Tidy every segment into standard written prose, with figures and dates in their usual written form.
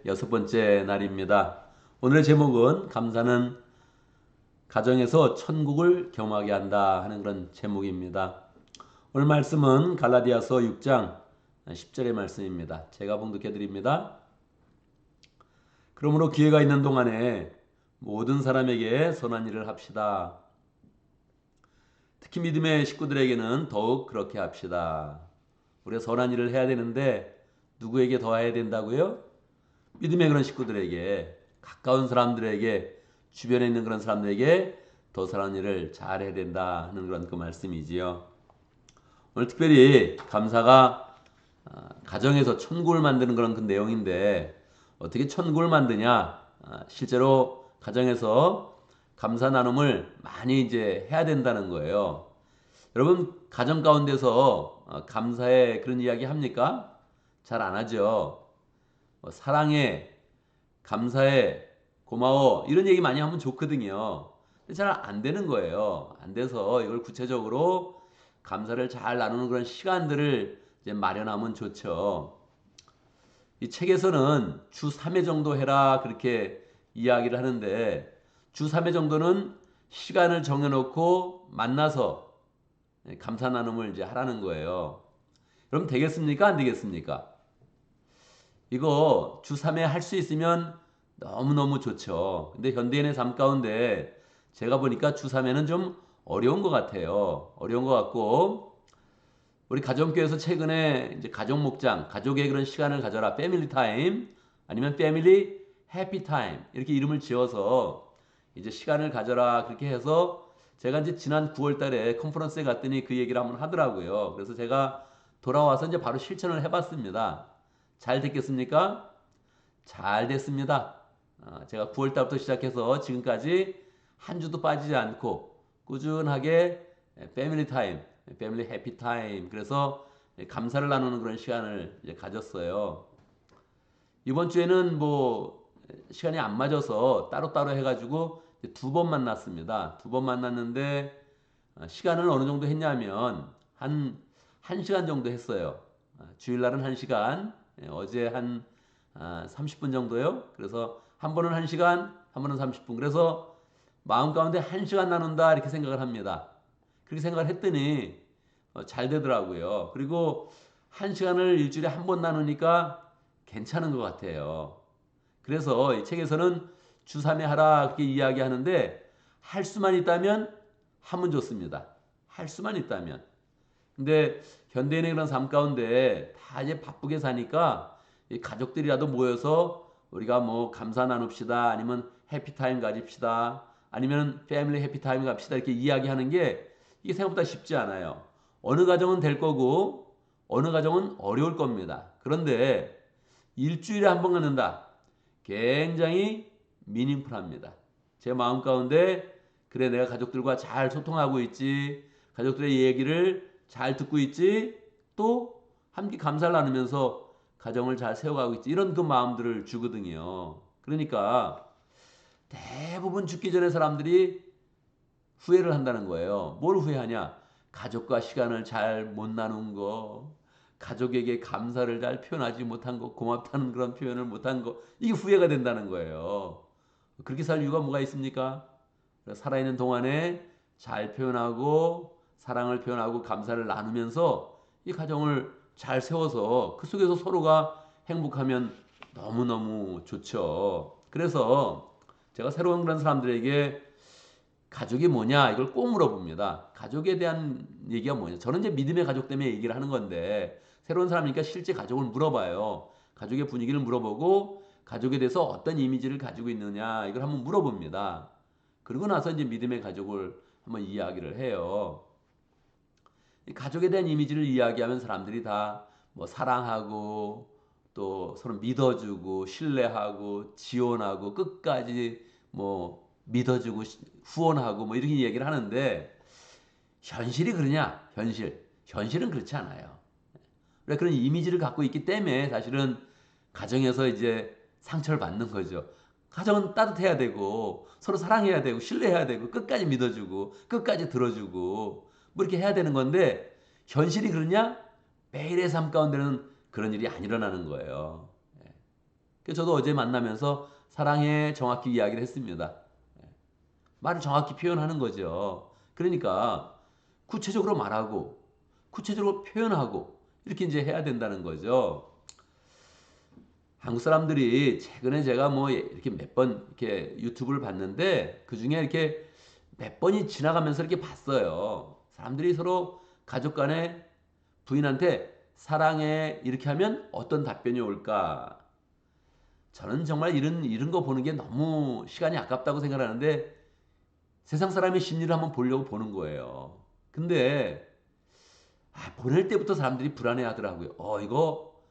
6번째 날입니다. 오늘의 제목은 감사는 가정에서 천국을 경험하게 한다 하는 그런 제목입니다. 오늘 말씀은 갈라디아서 6장 10절의 말씀입니다. 제가 봉독해 드립니다. 그러므로 기회가 있는 동안에 모든 사람에게 선한 일을 합시다. 특히 믿음의 식구들에게는 더욱 그렇게 합시다. 우리가 선한 일을 해야 되는데 누구에게 더 해야 된다고요? 믿음의 그런 식구들에게, 가까운 사람들에게, 주변에 있는 그런 사람들에게 더 선한 일을 잘해야 된다 하는 그런 그 말씀이지요. 오늘 특별히 감사가 가정에서 천국을 만드는 그런 그 내용인데, 어떻게 천국을 만드냐? 실제로 가정에서 감사 나눔을 많이 이제 해야 된다는 거예요. 여러분 가정 가운데서 감사의 그런 이야기 합니까? 잘 안 하죠. 사랑해, 감사해, 고마워 이런 얘기 많이 하면 좋거든요. 근데 잘 안 되는 거예요. 안 돼서 이걸 구체적으로 감사를 잘 나누는 그런 시간들을 이제 마련하면 좋죠. 이 책에서는 주 3회 정도 해라 그렇게 이야기를 하는데, 주 3회 정도는 시간을 정해놓고 만나서 감사 나눔을 이제 하라는 거예요. 그럼 되겠습니까? 안 되겠습니까? 이거 주 3회 할 수 있으면 너무너무 좋죠. 근데 현대인의 삶 가운데 제가 보니까 주 3회는 좀 어려운 것 같아요. 어려운 것 같고, 우리 가정교회에서 최근에 이제 가족 목장, 가족의 그런 시간을 가져라, 패밀리 타임, 아니면 패밀리 해피 타임 이렇게 이름을 지어서 이제 시간을 가져라 그렇게 해서, 제가 이제 지난 9월 달에 컨퍼런스에 갔더니 그 얘기를 한번 하더라고요. 그래서 제가 돌아와서 이제 바로 실천을 해봤습니다. 잘 됐겠습니까? 잘 됐습니다. 제가 9월 달부터 시작해서 지금까지 한 주도 빠지지 않고 꾸준하게 패밀리 타임, 패밀리 해피 타임, 그래서 감사를 나누는 그런 시간을 이제 가졌어요. 이번 주에는 뭐 시간이 안 맞아서 따로따로 해가지고 2번 만났습니다. 2번 만났는데 시간을 어느 정도 했냐면 한 시간 정도 했어요. 주일날은 1시간, 어제 한 30분 정도요. 그래서 한 번은 1시간, 한 번은 30분. 그래서 마음 가운데 1시간 나눈다 이렇게 생각을 합니다. 그렇게 생각을 했더니 잘 되더라고요. 그리고 1시간을 일주일에 한 번 나누니까 괜찮은 것 같아요. 그래서 이 책에서는 주 3회 하라 그렇게 이야기하는데, 할 수만 있다면 하면 좋습니다. 할 수만 있다면. 근데 현대인의 그런 삶 가운데 다 이제 바쁘게 사니까 이 가족들이라도 모여서 우리가 뭐 감사 나눕시다, 아니면 해피타임 가집시다, 아니면 패밀리 해피타임 갑시다 이렇게 이야기하는 게 이게 생각보다 쉽지 않아요. 어느 가정은 될 거고 어느 가정은 어려울 겁니다. 그런데 일주일에 한 번 갖는다, 굉장히 미닝풀합니다. 제 마음 가운데 그래, 내가 가족들과 잘 소통하고 있지, 가족들의 얘기를 잘 듣고 있지, 또 함께 감사를 나누면서 가정을 잘 세워가고 있지, 이런 그 마음들을 주거든요. 그러니까 대부분 죽기 전에 사람들이 후회를 한다는 거예요. 뭘 후회하냐? 가족과 시간을 잘 못 나눈 거, 가족에게 감사를 잘 표현하지 못한 거, 고맙다는 그런 표현을 못한 거, 이게 후회가 된다는 거예요. 그렇게 살 이유가 뭐가 있습니까? 살아있는 동안에 잘 표현하고 사랑을 표현하고 감사를 나누면서 이 가정을 잘 세워서 그 속에서 서로가 행복하면 너무너무 좋죠. 그래서 제가 새로운 그런 사람들에게 가족이 뭐냐 이걸 꼭 물어봅니다. 가족에 대한 얘기가 뭐냐. 저는 이제 믿음의 가족 때문에 얘기를 하는 건데, 새로운 사람이니까 실제 가족을 물어봐요. 가족의 분위기를 물어보고 가족에 대해서 어떤 이미지를 가지고 있느냐 이걸 한번 물어봅니다. 그러고 나서 이제 믿음의 가족을 한번 이야기를 해요. 가족에 대한 이미지를 이야기하면 사람들이 다 뭐 사랑하고 또 서로 믿어주고 신뢰하고 지원하고 끝까지 뭐 믿어주고 후원하고 뭐 이렇게 얘기를 하는데, 현실이 그러냐? 현실은 그렇지 않아요. 그런 이미지를 갖고 있기 때문에 사실은 가정에서 이제 상처를 받는 거죠. 가정은 따뜻해야 되고 서로 사랑해야 되고 신뢰해야 되고 끝까지 믿어주고 끝까지 들어주고 뭐 이렇게 해야 되는 건데, 현실이 그러냐? 매일의 삶 가운데는 그런 일이 안 일어나는 거예요. 그래서 저도 어제 만나면서 사랑해 정확히 이야기를 했습니다. 말을 정확히 표현하는 거죠. 그러니까 구체적으로 말하고 구체적으로 표현하고 이렇게 이제 해야 된다는 거죠. 한국 사람들이 최근에 제가 뭐 이렇게 몇 번 이렇게 유튜브를 봤는데 그 중에 이렇게 몇 번이 지나가면서 이렇게 봤어요. 사람들이 서로 가족 간에 부인한테 사랑해 이렇게 하면 어떤 답변이 올까? 저는 정말 이런 거 보는 게 너무 시간이 아깝다고 생각하는데 세상 사람의 심리를 한번 보려고 보는 거예요. 근데 보낼 때부터 사람들이 불안해 하더라고요. 이거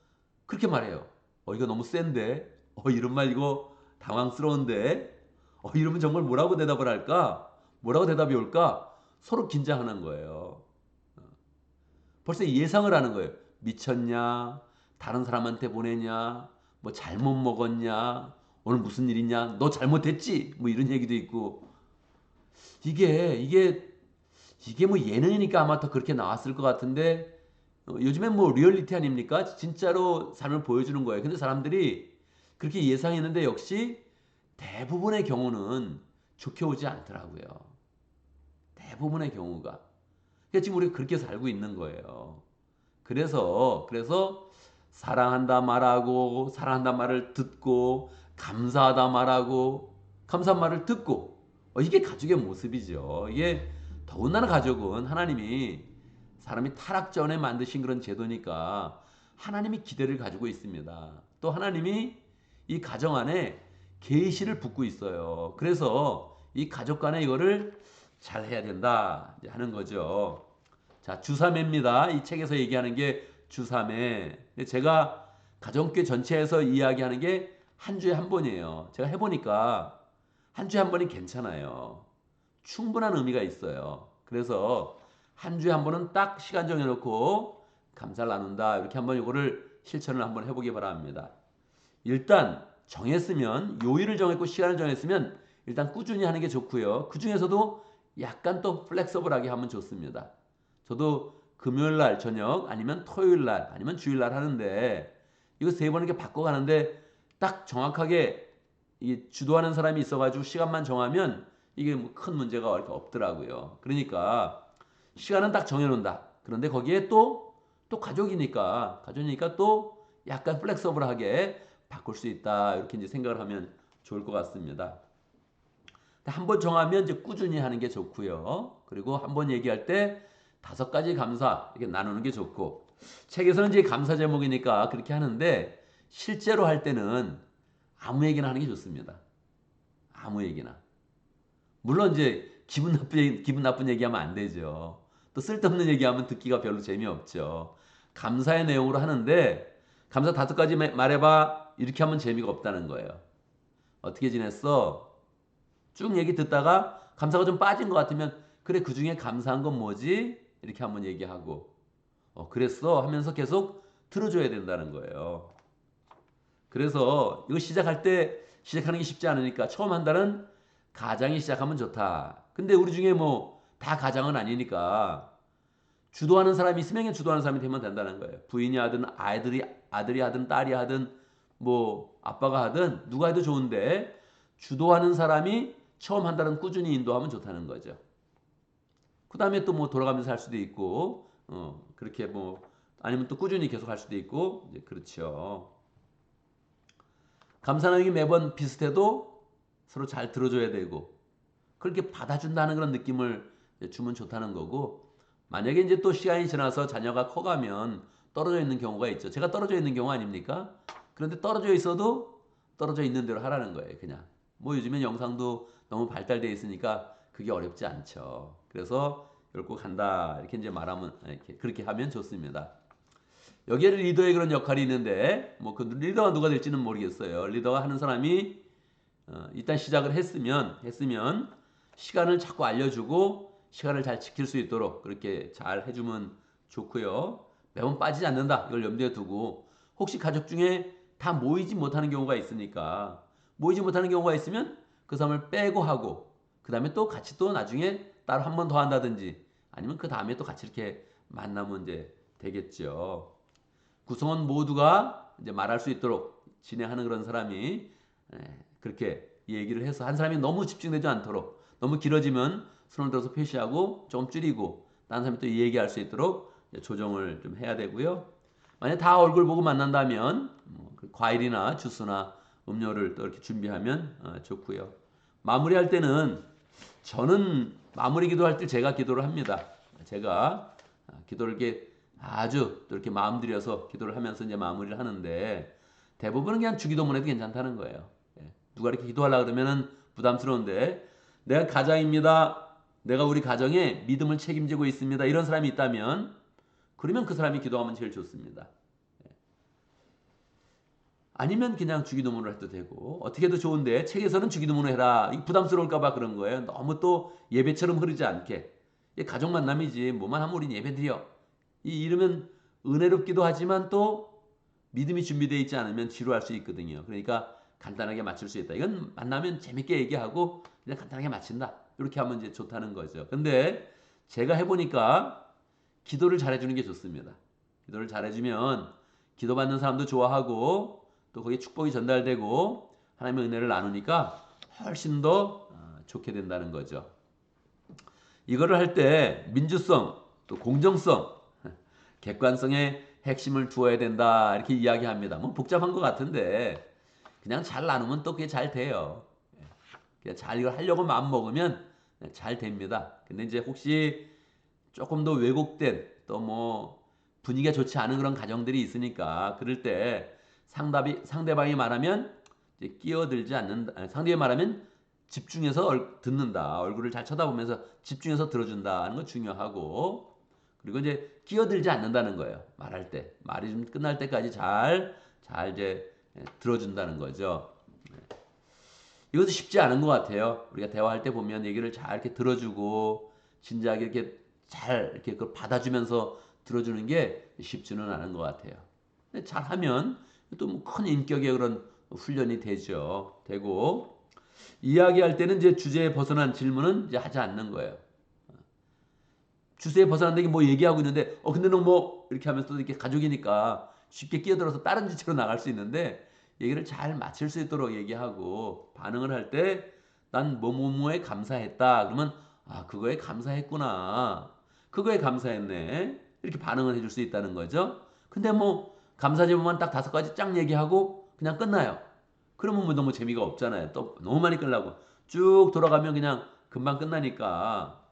그렇게 말해요. 이거 너무 센데? 이런 말 이거 당황스러운데? 이러면 정말 뭐라고 대답을 할까? 뭐라고 대답이 올까? 서로 긴장하는 거예요. 벌써 예상을 하는 거예요. 미쳤냐? 다른 사람한테 보내냐? 뭐 잘못 먹었냐? 오늘 무슨 일 있냐? 너 잘못했지? 뭐 이런 얘기도 있고. 이게 뭐 예능이니까 아마 더 그렇게 나왔을 것 같은데 요즘엔 뭐 리얼리티 아닙니까? 진짜로 삶을 보여주는 거예요. 근데 사람들이 그렇게 예상했는데 역시 대부분의 경우는 좋게 오지 않더라고요. 대부분의 경우가. 그러니까 지금 우리가 그렇게 살고 있는 거예요. 그래서 사랑한다 말하고 사랑한다 말을 듣고 감사하다 말하고 감사한 말을 듣고 이게 가족의 모습이죠. 이게 더군다나 가족은 하나님이 사람이 타락 전에 만드신 그런 제도니까 하나님이 기대를 가지고 있습니다. 또 하나님이 이 가정 안에 계시를 붓고 있어요. 그래서 이 가족 간에 이거를 잘 해야 된다 하는 거죠. 자, 주삼회입니다. 이 책에서 얘기하는 게 주삼회. 제가 가정교회 전체에서 이야기하는 게 한 주에 한 번이에요. 제가 해보니까 한 주에 한 번이 괜찮아요. 충분한 의미가 있어요. 그래서 한 주에 한 번은 딱 시간 정해놓고 감사를 나눈다. 이렇게 한번 이거를 실천을 한번 해보기 바랍니다. 일단 정했으면 요일을 정했고 시간을 정했으면 일단 꾸준히 하는 게 좋고요. 그 중에서도 약간 또 플렉서블하게 하면 좋습니다. 저도 금요일 날 저녁 아니면 토요일 날 아니면 주일 날 하는데 이거 세 번 이렇게 바꿔가는데 딱 정확하게 이 주도하는 사람이 있어가지고 시간만 정하면 이게 뭐 큰 문제가 이렇게 없더라고요. 그러니까 시간은 딱 정해놓는다. 그런데 거기에 또 가족이니까 또 약간 플렉서블하게 바꿀 수 있다. 이렇게 이제 생각을 하면 좋을 것 같습니다. 한 번 정하면 이제 꾸준히 하는 게 좋고요. 그리고 한 번 얘기할 때 5가지 감사 이렇게 나누는 게 좋고 책에서는 이제 감사 제목이니까 그렇게 하는데 실제로 할 때는 아무 얘기나 하는 게 좋습니다. 아무 얘기나. 물론 이제 기분 나쁜 얘기하면 안 되죠. 또 쓸데없는 얘기하면 듣기가 별로 재미없죠. 감사의 내용으로 하는데 감사 5가지 말해봐 이렇게 하면 재미가 없다는 거예요. 어떻게 지냈어? 쭉 얘기 듣다가 감사가 좀 빠진 것 같으면 그래 그 중에 감사한 건 뭐지? 이렇게 한번 얘기하고 그랬어 하면서 계속 들어줘야 된다는 거예요. 그래서 이거 시작할 때 시작하는 게 쉽지 않으니까 처음 한 달은 가장이 시작하면 좋다. 근데 우리 중에 뭐 다 가장은 아니니까 주도하는 사람이 있으면 그냥 주도하는 사람이 되면 된다는 거예요. 부인이 하든 아들이 하든 딸이 하든 뭐 아빠가 하든 누가 해도 좋은데 주도하는 사람이 처음 한 달은 꾸준히 인도하면 좋다는 거죠. 그 다음에 또 뭐 돌아가면서 할 수도 있고 그렇게 뭐 아니면 또 꾸준히 계속 할 수도 있고 이제 그렇죠. 감사 나누기 매번 비슷해도 서로 잘 들어줘야 되고 그렇게 받아준다는 그런 느낌을 주면 좋다는 거고 만약에 이제 또 시간이 지나서 자녀가 커가면 떨어져 있는 경우가 있죠. 제가 떨어져 있는 경우 아닙니까? 그런데 떨어져 있어도 떨어져 있는 대로 하라는 거예요. 그냥 뭐 요즘엔 영상도 너무 발달되어 있으니까 그게 어렵지 않죠. 그래서 결국 한다 이렇게 이제 말하면 이렇게 그렇게 하면 좋습니다. 여기에는 리더의 그런 역할이 있는데 뭐 그 리더가 누가 될지는 모르겠어요. 리더가 하는 사람이 일단 시작을 했으면 시간을 자꾸 알려주고 시간을 잘 지킬 수 있도록 그렇게 잘 해주면 좋고요. 매번 빠지지 않는다. 이걸 염두에 두고 혹시 가족 중에 다 모이지 못하는 경우가 있으니까 모이지 못하는 경우가 있으면 그 사람을 빼고 하고 그 다음에 또 같이 또 나중에 따로 한 번 더 한다든지 아니면 그 다음에 또 같이 이렇게 만나면 이제 되겠죠. 구성원 모두가 이제 말할 수 있도록 진행하는 그런 사람이 그렇게 얘기를 해서 한 사람이 너무 집중되지 않도록 너무 길어지면 손을 들어서 표시하고 조금 줄이고 다른 사람이 또 얘기할 수 있도록 조정을 좀 해야 되고요. 만약 다 얼굴 보고 만난다면 과일이나 주스나 음료를 또 이렇게 준비하면 좋고요. 마무리할 때는 저는 마무리 기도할 때 제가 기도를 합니다. 제가 기도를 이렇게 아주 또 이렇게 마음 들여서 기도를 하면서 이제 마무리를 하는데 대부분은 그냥 주기도문 해도 괜찮다는 거예요. 누가 이렇게 기도하려고 그러면은 부담스러운데 내가 가장입니다. 내가 우리 가정에 믿음을 책임지고 있습니다. 이런 사람이 있다면 그러면 그 사람이 기도하면 제일 좋습니다. 아니면 그냥 주기도문을 해도 되고 어떻게 해도 좋은데 책에서는 주기도문을 해라. 이게 부담스러울까봐 그런 거예요. 너무 또 예배처럼 흐르지 않게. 이게 가족 만남이지 뭐만 하면 우린 예배 드려. 이러면 은혜롭기도 하지만 또 믿음이 준비되어 있지 않으면 지루할 수 있거든요. 그러니까 간단하게 맞출 수 있다. 이건 만나면 재밌게 얘기하고 그냥 간단하게 마친다. 이렇게 하면 이제 좋다는 거죠. 근데 제가 해보니까 기도를 잘해주는 게 좋습니다. 기도를 잘해주면 기도받는 사람도 좋아하고 또 거기에 축복이 전달되고 하나님의 은혜를 나누니까 훨씬 더 좋게 된다는 거죠. 이거를 할 때 민주성, 또 공정성, 객관성에 핵심을 두어야 된다 이렇게 이야기합니다. 뭐 복잡한 것 같은데 그냥 잘 나누면 또 그게 잘 돼요. 그냥 잘 이걸 하려고 마음 먹으면 잘 됩니다. 근데 이제 혹시 조금 더 왜곡된 또 뭐 분위기가 좋지 않은 그런 가정들이 있으니까 그럴 때 상대방이 말하면 이제 끼어들지 않는다. 상대방이 말하면 집중해서 듣는다. 얼굴을 잘 쳐다보면서 집중해서 들어준다 하는 거 중요하고 그리고 이제 끼어들지 않는다는 거예요. 말할 때 말이 좀 끝날 때까지 잘 이제 들어준다는 거죠. 이것도 쉽지 않은 것 같아요. 우리가 대화할 때 보면 얘기를 잘 이렇게 들어주고 진지하게 이렇게 잘 이렇게 그걸 받아주면서 들어주는 게 쉽지는 않은 것 같아요. 근데 잘하면 또 큰 인격의 그런 훈련이 되고 이야기할 때는 이제 주제에 벗어난 질문은 이제 하지 않는 거예요. 주제에 벗어난다는 게 뭐 얘기하고 있는데 근데 너 뭐 이렇게 하면서 또 이렇게 가족이니까 쉽게 끼어들어서 다른 주제로 나갈 수 있는데 얘기를 잘 마칠 수 있도록 얘기하고 반응을 할 때 난 뭐뭐뭐에 감사했다. 그러면 그거에 감사했구나. 그거에 감사했네. 이렇게 반응을 해줄 수 있다는 거죠. 근데 뭐 감사 제목만 딱 5가지 쫙 얘기하고 그냥 끝나요. 그러면 뭐 너무 재미가 없잖아요. 또 너무 많이 끌라고 쭉 돌아가면 그냥 금방 끝나니까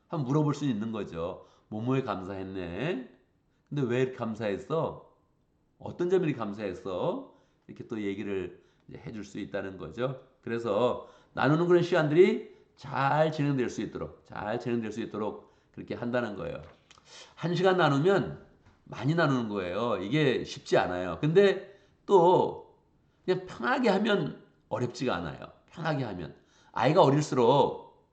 한번 물어볼 수 있는 거죠. 뭐뭐에 감사했네. 근데 왜 이렇게 감사했어? 어떤 점이 이렇게 감사했어? 이렇게 또 얘기를 해줄 수 있다는 거죠. 그래서 나누는 그런 시간들이 잘 진행될 수 있도록 그렇게 한다는 거예요. 1시간 나누면 많이 나누는 거예요. 이게 쉽지 않아요. 근데 또 그냥 편하게 하면 어렵지가 않아요. 편하게 하면. 아이가 어릴수록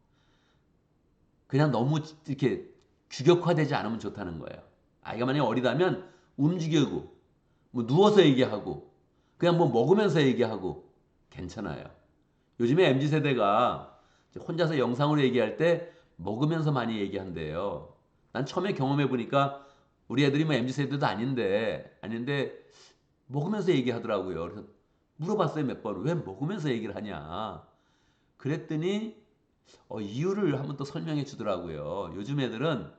그냥 너무 이렇게 규격화되지 않으면 좋다는 거예요. 아이가 만약에 어리다면 움직이고, 뭐 누워서 얘기하고, 그냥 뭐 먹으면서 얘기하고, 괜찮아요. 요즘에 MZ세대가 혼자서 영상으로 얘기할 때 먹으면서 많이 얘기한대요. 난 처음에 경험해 보니까 우리 애들이 뭐 MZ세대도 아닌데 먹으면서 얘기하더라고요. 그래서 물어봤어요, 몇 번. 왜 먹으면서 얘기를 하냐? 그랬더니 이유를 한번 또 설명해 주더라고요. 요즘 애들은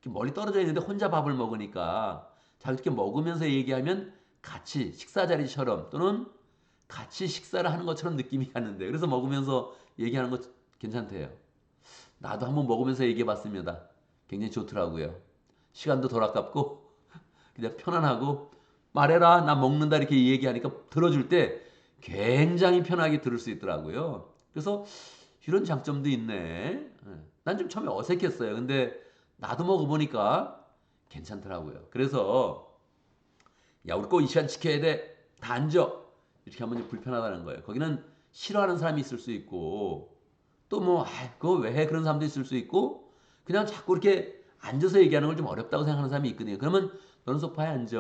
이렇게 멀리 떨어져 있는데 혼자 밥을 먹으니까 자기 이렇게 먹으면서 얘기하면 같이 식사 자리처럼 또는 같이 식사를 하는 것처럼 느낌이 가는데 그래서 먹으면서 얘기하는 거 괜찮대요. 나도 한번 먹으면서 얘기해 봤습니다. 굉장히 좋더라고요. 시간도 덜 아깝고 그냥 편안하고 말해라 나 먹는다 이렇게 얘기하니까 들어줄 때 굉장히 편하게 들을 수 있더라고요. 그래서 이런 장점도 있네. 난 좀 처음에 어색했어요. 근데 나도 먹어보니까 괜찮더라고요. 그래서 야 우리 꼭 이 시간 지켜야 돼. 다 앉아. 이렇게 하면 좀 불편하다는 거예요. 거기는 싫어하는 사람이 있을 수 있고 또 뭐 그거 왜 해? 그런 사람도 있을 수 있고 그냥 자꾸 이렇게 앉아서 얘기하는 걸 좀 어렵다고 생각하는 사람이 있거든요. 그러면 너는 소파에 앉아.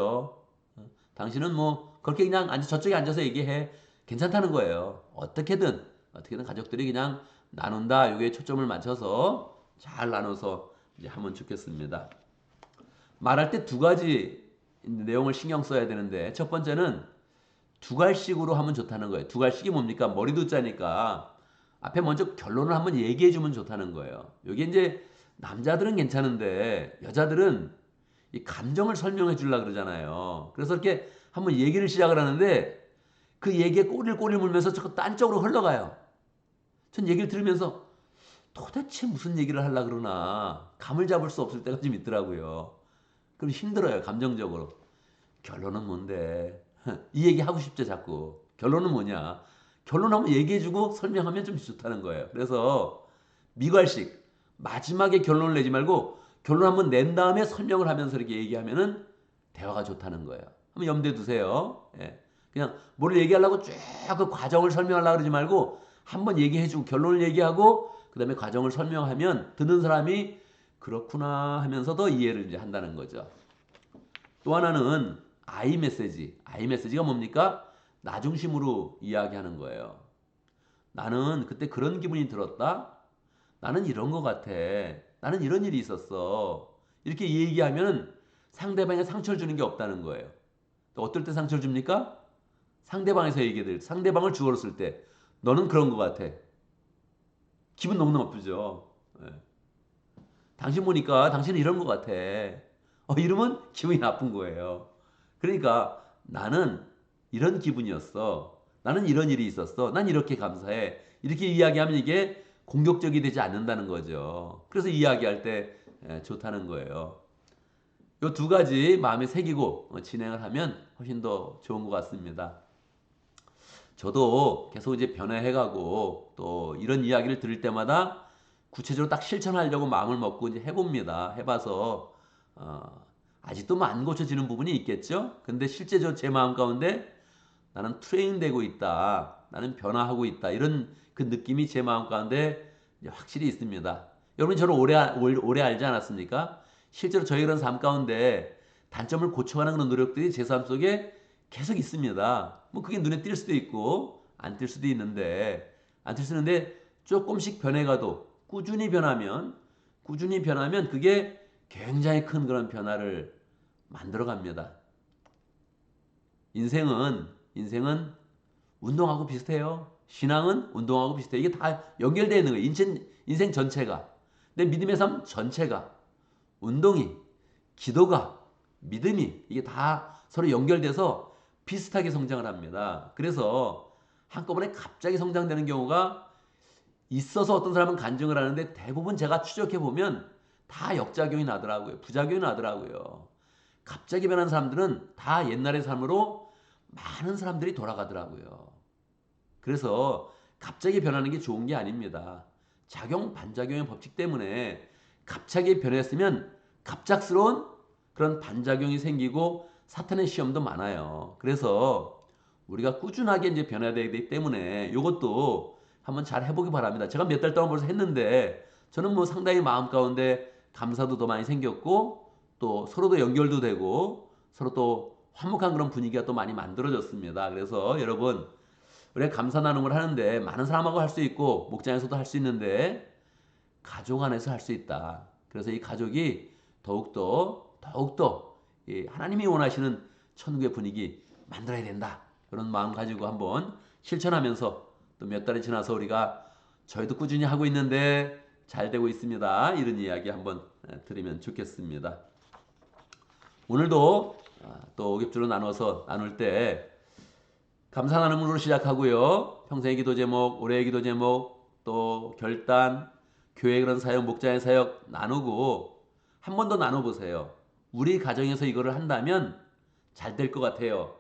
당신은 뭐 그렇게 그냥 저쪽에 앉아서 얘기해. 괜찮다는 거예요. 어떻게든 가족들이 그냥 나눈다. 여기에 초점을 맞춰서 잘 나눠서 이제 하면 좋겠습니다. 말할 때 2가지 내용을 신경 써야 되는데 첫 번째는 두갈식으로 하면 좋다는 거예요. 두갈식이 뭡니까? 머리도 짜니까 앞에 먼저 결론을 한번 얘기해 주면 좋다는 거예요. 여기 이제 남자들은 괜찮은데 여자들은 이 감정을 설명해 주려고 그러잖아요. 그래서 이렇게 한번 얘기를 시작을 하는데 그 얘기에 꼬리를 물면서 자꾸 딴 쪽으로 흘러가요. 전 얘기를 들으면서 도대체 무슨 얘기를 하려고 그러나 감을 잡을 수 없을 때가 좀 있더라고요. 그럼 힘들어요, 감정적으로. 결론은 뭔데? 이 얘기 하고 싶죠, 자꾸. 결론은 뭐냐? 결론 한번 얘기해주고 설명하면 좀 좋다는 거예요. 그래서 미괄식, 마지막에 결론을 내지 말고 결론 한번 낸 다음에 설명을 하면서 이렇게 얘기하면은 대화가 좋다는 거예요. 한번 염두에 두세요. 예. 그냥 뭐를 얘기하려고 쭉 그 과정을 설명하려고 그러지 말고 한번 얘기해주고 결론을 얘기하고 그 다음에 과정을 설명하면 듣는 사람이 그렇구나 하면서 더 이해를 이제 한다는 거죠. 또 하나는 I 메시지. I 메시지가 뭡니까? 나 중심으로 이야기하는 거예요. 나는 그때 그런 기분이 들었다. 나는 이런 것 같아. 나는 이런 일이 있었어. 이렇게 얘기하면 상대방에 상처를 주는 게 없다는 거예요. 또 어떨 때 상처를 줍니까? 상대방에서 얘기들, 상대방을 주어로 쓸 때, 너는 그런 것 같아. 기분 너무 나쁘죠. 예. 당신 보니까 당신은 이런 것 같아. 이러면 기분이 나쁜 거예요. 그러니까 나는 이런 기분이었어. 나는 이런 일이 있었어. 난 이렇게 감사해. 이렇게 이야기하면 이게 공격적이 되지 않는다는 거죠. 그래서 이야기할 때 좋다는 거예요. 이 두 가지 마음에 새기고 진행을 하면 훨씬 더 좋은 것 같습니다. 저도 계속 이제 변화해가고 또 이런 이야기를 들을 때마다 구체적으로 딱 실천하려고 마음을 먹고 이제 해봅니다. 해봐서 아직도 뭐 안 고쳐지는 부분이 있겠죠. 근데 실제적으로 제 마음 가운데 나는 트레이닝되고 있다. 나는 변화하고 있다. 이런 그 느낌이 제 마음 가운데 확실히 있습니다. 여러분 저를 오래 알지 않았습니까? 실제로 저희 그런 삶 가운데 단점을 고쳐가는 그런 노력들이 제 삶 속에 계속 있습니다. 뭐 그게 눈에 띌 수도 있고 안 띌 수도 있는데 안 띌 수 있는데 조금씩 변해가도 꾸준히 변하면 그게 굉장히 큰 그런 변화를 만들어 갑니다. 인생은 운동하고 비슷해요. 신앙은 운동하고 비슷해요. 이게 다 연결되어 있는 거예요. 인생 전체가. 내 믿음의 삶 전체가. 운동이, 기도가, 믿음이 이게 다 서로 연결돼서 비슷하게 성장을 합니다. 그래서 한꺼번에 갑자기 성장되는 경우가 있어서 어떤 사람은 간증을 하는데 대부분 제가 추적해 보면 다 역작용이 나더라고요. 부작용이 나더라고요. 갑자기 변한 사람들은 다 옛날의 삶으로 많은 사람들이 돌아가더라고요. 그래서 갑자기 변하는 게 좋은 게 아닙니다. 작용, 반작용의 법칙 때문에 갑자기 변했으면 갑작스러운 그런 반작용이 생기고 사탄의 시험도 많아요. 그래서 우리가 꾸준하게 이제 변해야 되기 때문에 이것도 한번 잘 해보기 바랍니다. 제가 몇 달 동안 벌써 했는데 저는 뭐 상당히 마음 가운데 감사도 더 많이 생겼고 또 서로도 연결도 되고 서로 또 화목한 그런 분위기가 또 많이 만들어졌습니다. 그래서 여러분 우리가 감사 나눔을 하는데 많은 사람하고 할 수 있고 목장에서도 할 수 있는데 가족 안에서 할 수 있다. 그래서 이 가족이 더욱더 이 하나님이 원하시는 천국의 분위기 만들어야 된다. 그런 마음 가지고 한번 실천하면서 또 몇 달이 지나서 우리가 저희도 꾸준히 하고 있는데 잘 되고 있습니다. 이런 이야기 한번 드리면 좋겠습니다. 오늘도 또 오겹주로 나눠서 나눌 때 감사 나눔으로 시작하고요. 평생의 기도 제목, 올해의 기도 제목, 또 결단, 교회 그런 사역, 목장의 사역 나누고 한 번 더 나눠보세요. 우리 가정에서 이거를 한다면 잘 될 것 같아요.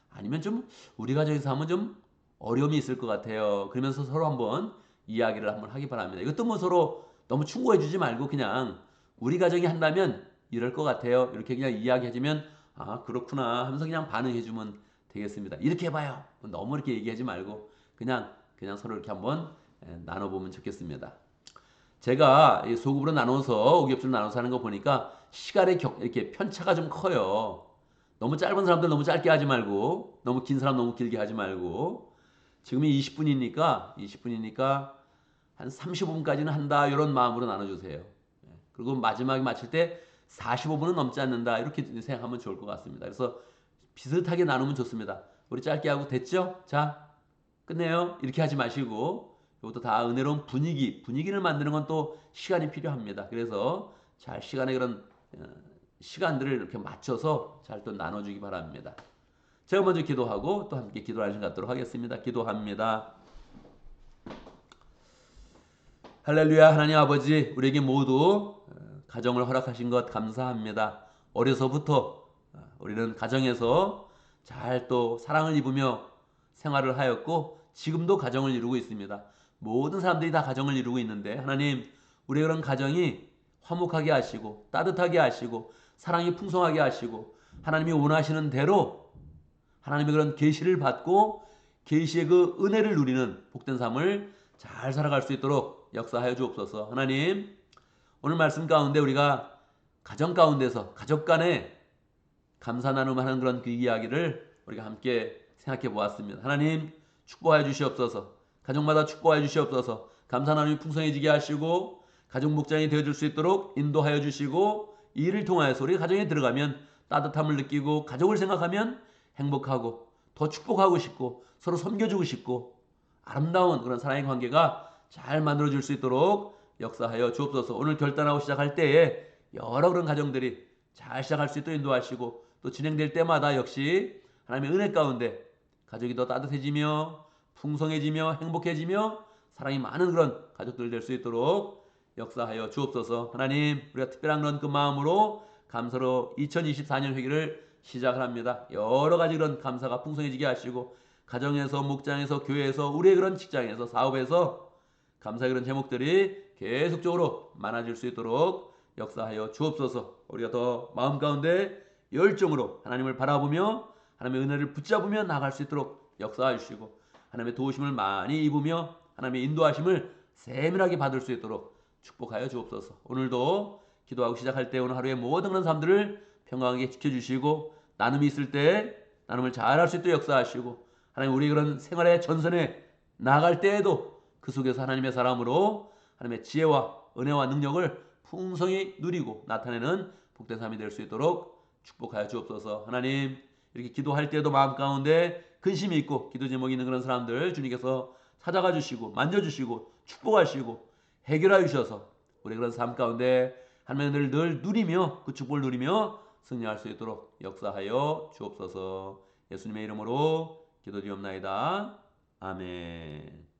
아니면 좀 우리 가정에서 하면 좀 어려움이 있을 것 같아요. 그러면서 서로 한번 이야기를 한번 하기 바랍니다. 이것도 뭐 서로 너무 충고해 주지 말고 그냥 우리 가정이 한다면 이럴 것 같아요. 이렇게 그냥 이야기해 주면 아 그렇구나 하면서 그냥 반응해 주면 되겠습니다. 이렇게 해봐요. 너무 이렇게 얘기하지 말고 그냥 서로 이렇게 한번 나눠보면 좋겠습니다. 제가 소급으로 나눠서 오겹줄로 나눠서 하는 거 보니까 시간의 이렇게 편차가 좀 커요. 너무 짧은 사람들 너무 짧게 하지 말고 너무 긴 사람 너무 길게 하지 말고 지금이 20분이니까 한 35분까지는 한다 이런 마음으로 나눠주세요. 그리고 마지막에 마칠 때 45분은 넘지 않는다 이렇게 생각하면 좋을 것 같습니다. 그래서 비슷하게 나누면 좋습니다. 우리 짧게 하고 됐죠? 자, 끝내요. 이렇게 하지 마시고 이것도 다 은혜로운 분위기를 만드는 건 또 시간이 필요합니다. 그래서 잘 시간에 그런 시간들을 이렇게 맞춰서 잘 또 나눠주기 바랍니다. 제가 먼저 기도하고 또 함께 기도하는 시간 갖도록 하겠습니다. 기도합니다. 할렐루야. 하나님 아버지, 우리에게 모두 가정을 허락하신 것 감사합니다. 어려서부터 우리는 가정에서 잘 또 사랑을 입으며 생활을 하였고 지금도 가정을 이루고 있습니다. 모든 사람들이 다 가정을 이루고 있는데 하나님, 우리 그런 가정이 화목하게 하시고 따뜻하게 하시고 사랑이 풍성하게 하시고 하나님이 원하시는 대로 하나님의 그런 계시를 받고 계시의 그 은혜를 누리는 복된 삶을 잘 살아갈 수 있도록 역사하여 주옵소서. 하나님, 오늘 말씀 가운데 우리가 가정 가운데서 가족 간에 감사 나눔하는 그런 그 이야기를 우리가 함께 생각해 보았습니다. 하나님, 축복하여 주시옵소서. 가정마다 축복하여 주시옵소서. 감사 나눔이 풍성해지게 하시고 가족 목장이 되어줄 수 있도록 인도하여 주시고 이 일을 통하여서 우리 가정에 들어가면 따뜻함을 느끼고 가족을 생각하면 행복하고 더 축복하고 싶고 서로 섬겨주고 싶고 아름다운 그런 사랑의 관계가 잘 만들어질 수 있도록 역사하여 주옵소서. 오늘 결단하고 시작할 때에 여러 그런 가정들이 잘 시작할 수 있도록 인도하시고 또 진행될 때마다 역시 하나님의 은혜 가운데 가족이 더 따뜻해지며 풍성해지며 행복해지며 사랑이 많은 그런 가족들 될 수 있도록 역사하여 주옵소서. 하나님, 우리가 특별한 그런 그 마음으로 감사로 2024년 회기를 시작을 합니다. 여러 가지 그런 감사가 풍성해지게 하시고 가정에서 목장에서 교회에서 우리의 그런 직장에서 사업에서 감사의 그런 제목들이 계속적으로 많아질 수 있도록 역사하여 주옵소서. 우리가 더 마음 가운데 열정으로 하나님을 바라보며 하나님의 은혜를 붙잡으며 나갈 수 있도록 역사하여 주시고 하나님의 도우심을 많이 입으며 하나님의 인도하심을 세밀하게 받을 수 있도록 축복하여 주옵소서. 오늘도 기도하고 시작할 때 오늘 하루의 모든 그런 삶들을 평강하게 지켜주시고 나눔이 있을 때 나눔을 잘할 수 있도록 역사하시고 하나님 우리 그런 생활의 전선에 나아갈 때에도 그 속에서 하나님의 사람으로 하나님의 지혜와 은혜와 능력을 풍성히 누리고 나타내는 복된 삶이 될 수 있도록 축복하여 주옵소서. 하나님, 이렇게 기도할 때도 마음 가운데 근심이 있고 기도 제목이 있는 그런 사람들 주님께서 찾아가 주시고 만져주시고 축복하시고 해결하여 주셔서 우리 그런 삶 가운데 하나님의 은혜를 늘 누리며 그 축복을 누리며 승리할 수 있도록 역사하여 주옵소서. 예수님의 이름으로 기도드리옵나이다. 아멘.